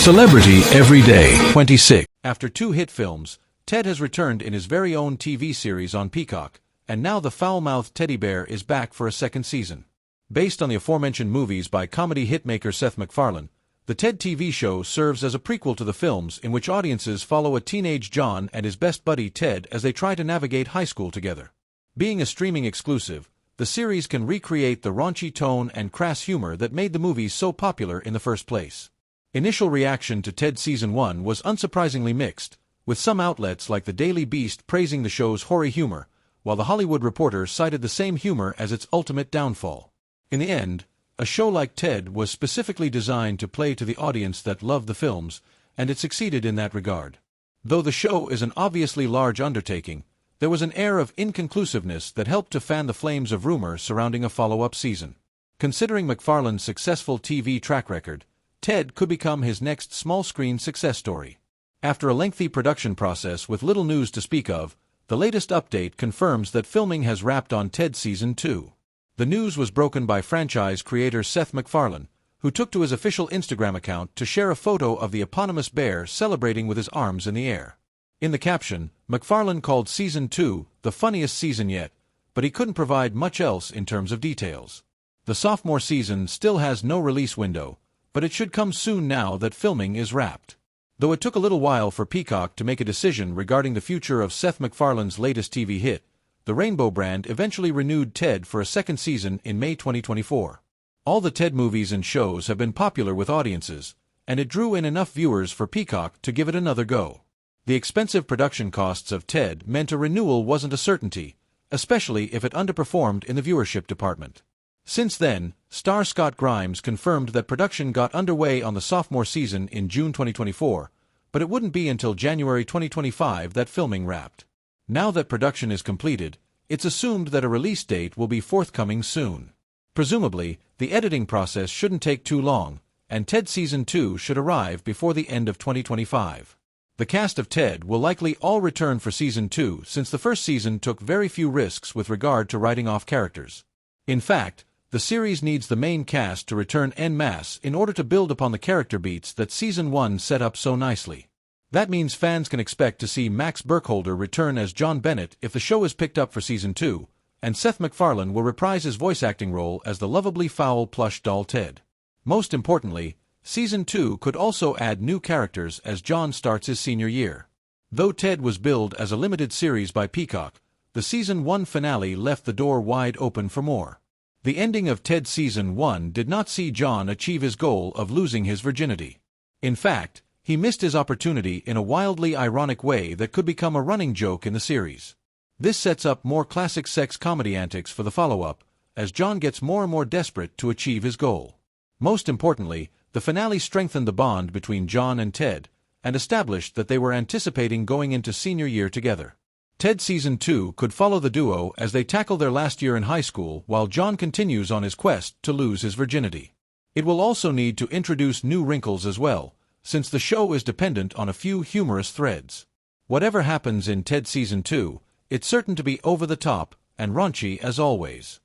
Celebrity Every Day 26. After 2 hit films, Ted has returned in his very own TV series on Peacock, and now the foul-mouthed teddy bear is back for a second season. Based on the aforementioned movies by comedy hitmaker Seth MacFarlane, the Ted TV show serves as a prequel to the films in which audiences follow a teenage John and his best buddy Ted as they try to navigate high school together. Being a streaming exclusive, the series can recreate the raunchy tone and crass humor that made the movies so popular in the first place. Initial reaction to Ted Season 1 was unsurprisingly mixed, with some outlets like the Daily Beast praising the show's hoary humor, while the Hollywood Reporter cited the same humor as its ultimate downfall. In the end, a show like Ted was specifically designed to play to the audience that loved the films, and it succeeded in that regard. Though the show is an obviously large undertaking, there was an air of inconclusiveness that helped to fan the flames of rumor surrounding a follow-up season. Considering MacFarlane's successful TV track record, Ted could become his next small-screen success story. After a lengthy production process with little news to speak of, the latest update confirms that filming has wrapped on Ted Season 2. The news was broken by franchise creator Seth MacFarlane, who took to his official Instagram account to share a photo of the eponymous bear celebrating with his arms in the air. In the caption, MacFarlane called Season 2 the funniest season yet, but he couldn't provide much else in terms of details. The sophomore season still has no release window, but it should come soon now that filming is wrapped. Though it took a little while for Peacock to make a decision regarding the future of Seth MacFarlane's latest TV hit, the Rainbow brand eventually renewed Ted for a second season in May 2024. All the Ted movies and shows have been popular with audiences, and it drew in enough viewers for Peacock to give it another go. The expensive production costs of Ted meant a renewal wasn't a certainty, especially if it underperformed in the viewership department. Since then, star Scott Grimes confirmed that production got underway on the sophomore season in June 2024, but it wouldn't be until January 2025 that filming wrapped. Now that production is completed, it's assumed that a release date will be forthcoming soon. Presumably, the editing process shouldn't take too long, and Ted Season 2 should arrive before the end of 2025. The cast of Ted will likely all return for Season 2 since the first season took very few risks with regard to writing off characters. In fact, the series needs the main cast to return en masse in order to build upon the character beats that Season 1 set up so nicely. That means fans can expect to see Max Burkholder return as John Bennett if the show is picked up for Season 2, and Seth MacFarlane will reprise his voice acting role as the lovably foul plush doll Ted. Most importantly, Season 2 could also add new characters as John starts his senior year. Though Ted was billed as a limited series by Peacock, the Season 1 finale left the door wide open for more. The ending of Ted Season 1 did not see John achieve his goal of losing his virginity. In fact, he missed his opportunity in a wildly ironic way that could become a running joke in the series. This sets up more classic sex comedy antics for the follow-up, as John gets more and more desperate to achieve his goal. Most importantly, the finale strengthened the bond between John and Ted, and established that they were anticipating going into senior year together. Ted Season 2 could follow the duo as they tackle their last year in high school while John continues on his quest to lose his virginity. It will also need to introduce new wrinkles as well, since the show is dependent on a few humorous threads. Whatever happens in Ted Season 2, it's certain to be over the top and raunchy as always.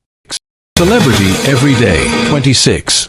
Celebrity Every Day 26.